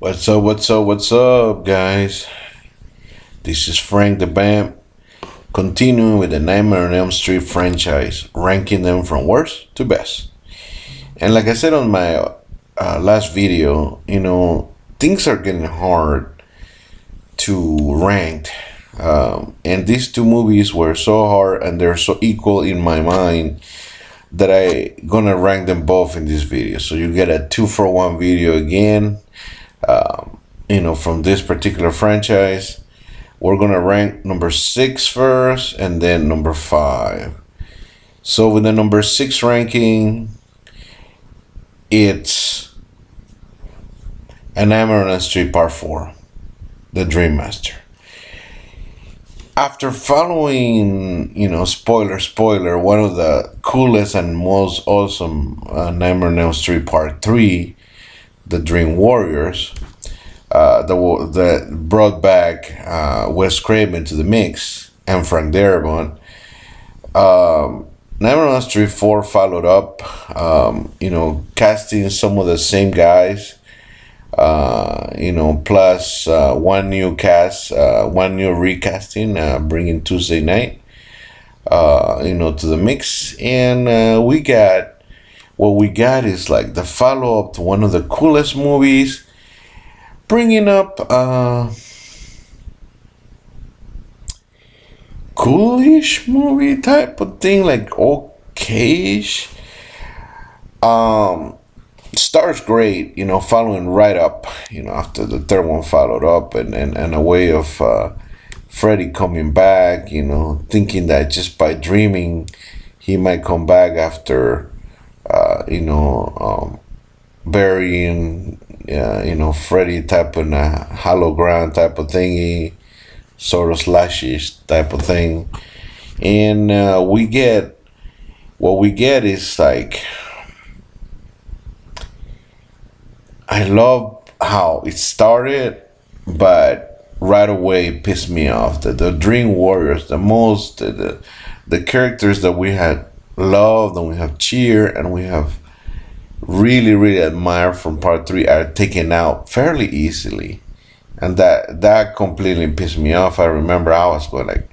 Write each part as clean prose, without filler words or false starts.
What's up, what's up, what's up, guys? This is Frank the Bam, continuing with the Nightmare on Elm Street franchise, ranking them from worst to best. And like I said on my last video, things are getting hard to rank. And these two movies were so hard and they're so equal in my mind that I gonna rank them both in this video. So you get a 2-for-1 video again. From this particular franchise, we're gonna rank number 6 first and then number 5. So with the number 6 ranking, it's A Nightmare on Elm Street Part 4, The Dream Master. After following, spoiler, one of the coolest and most awesome Nightmare on Elm Street Part 3, The Dream Warriors, that brought back Wes Craven to the mix and Frank Darabont. Nightmare on Elm Street 4 followed up, casting some of the same guys, plus one new cast, one new recasting, bringing Tuesday Night, to the mix. And what we got is like the follow-up to one of the coolest movies, bringing up coolish movie type of thing, like okayish. Starts great, following right up, after the third one followed up, and a way of Freddy coming back, thinking that just by dreaming he might come back after burying Freddy type of a hologram type of thingy, sort of slashish type of thing. And what we get is like, I love how it started, but right away it pissed me off. The Dream Warriors, the characters that we had loved and we have cheered and we have really, really admired from Part 3 are taken out fairly easily. And that completely pissed me off. I remember I was going like,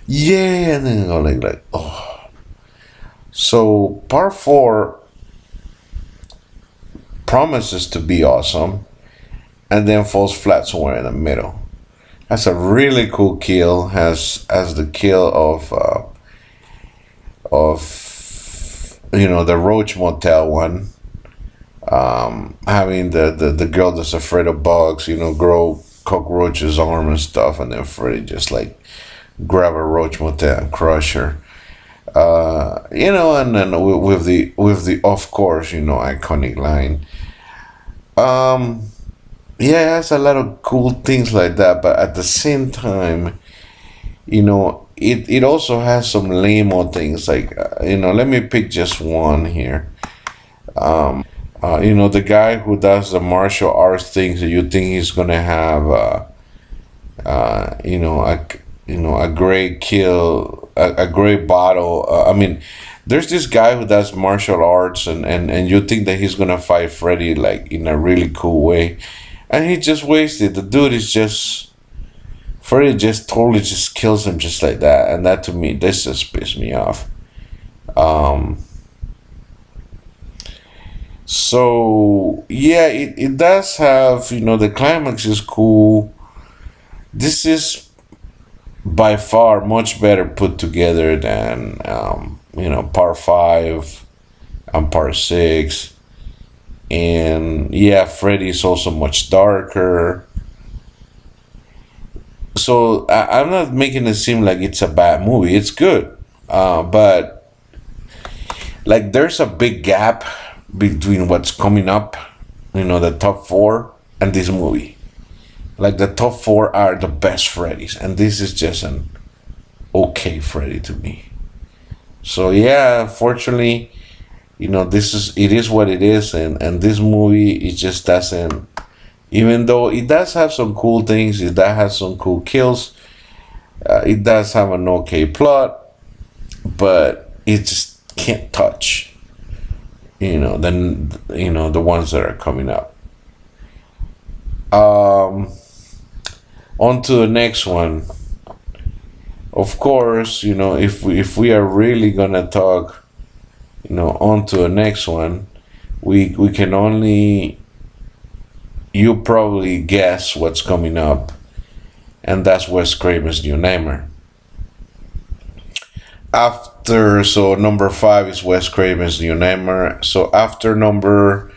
yeah, and then going like, oh. So Part 4 promises to be awesome and then falls flat somewhere in the middle. That's a really cool kill, as the kill of the Roach Motel one, having the girl that's afraid of bugs, grow cockroaches arm and stuff, and then Freddy just like grab a Roach Motel and crush her. And then with the of course, iconic line. It has a lot of cool things like that, but at the same time, it also has some lame things like, let me pick just one here. The guy who does the martial arts things, that you think he's gonna have, a great kill, a great battle. There's this guy who does martial arts, and you think that he's gonna fight Freddy like in a really cool way, and he just wasted. The dude is just, Freddy just totally just kills him just like that, and that to me, this just pissed me off. So yeah, it does have, the climax is cool. This is by far much better put together than Part 5 and Part 6. And yeah, Freddy is also much darker. So I'm not making it seem like it's a bad movie. It's good, but like there's a big gap between what's coming up, the top 4 and this movie. Like the top 4 are the best Freddys, and this is just an okay Freddy to me. So yeah, fortunately, it is what it is, and this movie, it just doesn't, even though it does have some cool things, it does have some cool kills, it does have an okay plot, but it just can't touch the ones that are coming up. Um, on to the next one. Of course, if we are really gonna talk, on to the next one, we can only you probably guess what's coming up, and that's Wes Craven's New Nightmare. After so number five is Wes Craven's New Nightmare. So after number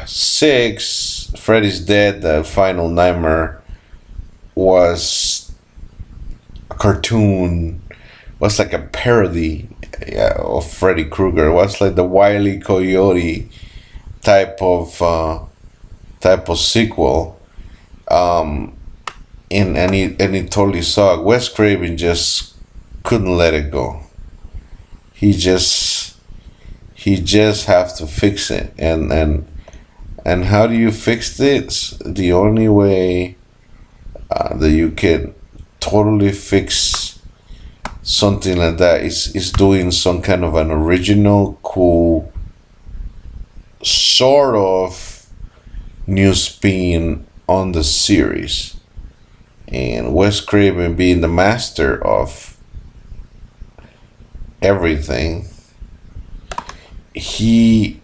six, Freddy's Dead, the Final Nightmare, was a cartoon, was like a parody, yeah, of Freddy Krueger. It was like the Wile E. Coyote type of sequel. Um, and it totally sucked. Wes Craven just couldn't let it go. He just have to fix it, and how do you fix this? The only way that you can totally fix something like that is doing some kind of an original, cool, sort of new spin on the series. And Wes Craven, being the master of everything, he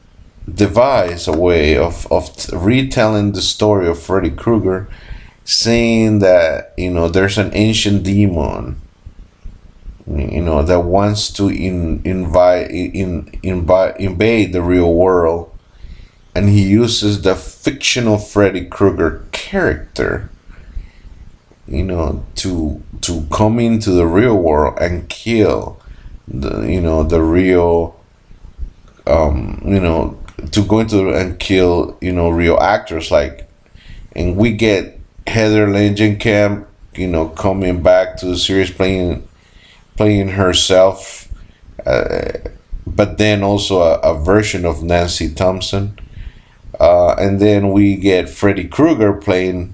devised a way of retelling the story of Freddy Krueger, saying that there's an ancient demon that wants to invade the real world, and he uses the fictional Freddy Krueger character to come into the real world and kill the real to go into and kill real actors, like, and we get Heather Langenkamp coming back to the series, playing herself, but then also a version of Nancy Thompson, and then we get Freddy Krueger playing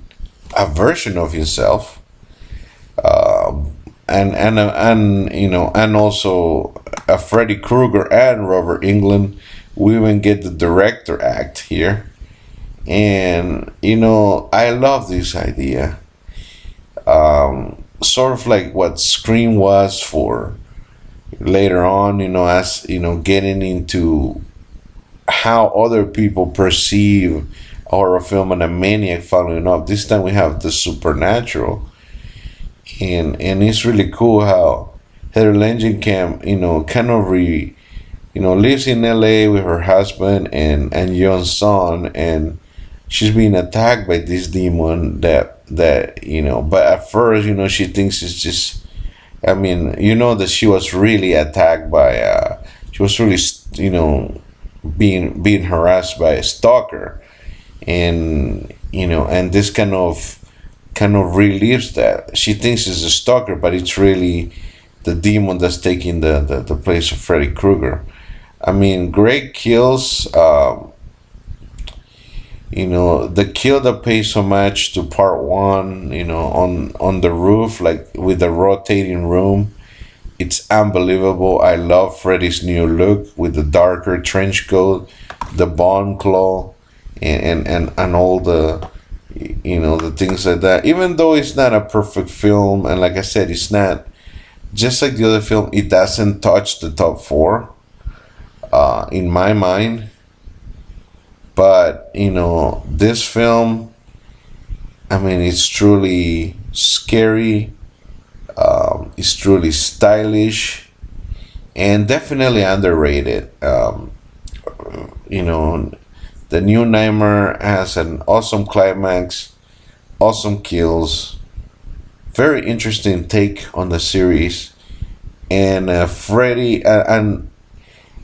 a version of himself, and also a Freddy Krueger and Robert Englund. We even get the director act here, and I love this idea. Sort of like what Scream was for later on, as getting into how other people perceive horror film and a maniac following up. This time we have the supernatural, and it's really cool how Heather Langenkamp, kind of lives in LA with her husband and young son, and she's being attacked by this demon that but at first she thinks it's just, that she was really attacked by she was really being harassed by a stalker, and this kind of relieves that. She thinks it's a stalker, but it's really the demon that's taking the place of Freddy Krueger. Great kills. The kill that pays homage to part one, on the roof, like with the rotating room. It's unbelievable. I love Freddy's new look with the darker trench coat, the bone claw, and all the the things like that. Even though it's not a perfect film, and like I said, it's not just like the other film, it doesn't touch the top four in my mind. But this film, it's truly scary. It's truly stylish, and definitely underrated. The New Nightmare has an awesome climax, awesome kills, very interesting take on the series, and Freddy and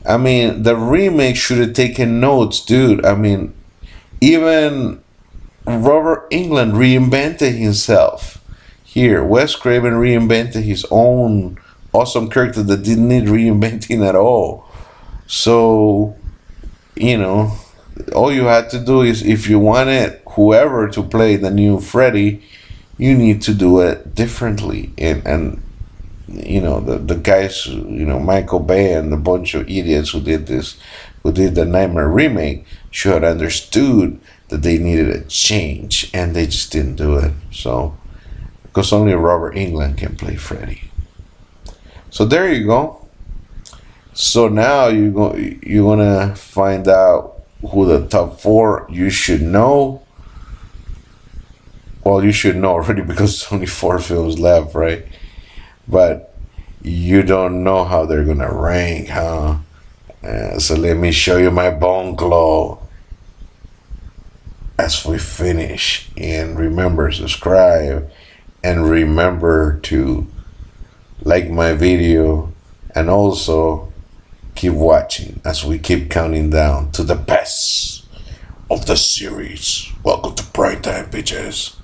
the remake should have taken notes, dude. Even Robert Englund reinvented himself. Here, Wes Craven reinvented his own awesome character that didn't need reinventing at all. So, all you had to do is, if you wanted whoever to play the new Freddy, you need to do it differently. And the guys, Michael Bay and a bunch of idiots who did the Nightmare remake should have understood that they needed a change, and they just didn't do it. So, because only Robert England can play Freddy. So there you go. So now you're gonna find out who the top four you should know. Well, you should know already because there's only four films left, right? But you don't know how they're gonna rank, huh? So let me show you my bone glow as we finish. And remember, subscribe, and remember to like my video, and also keep watching as we keep counting down to the best of the series. Welcome to prime time, bitches.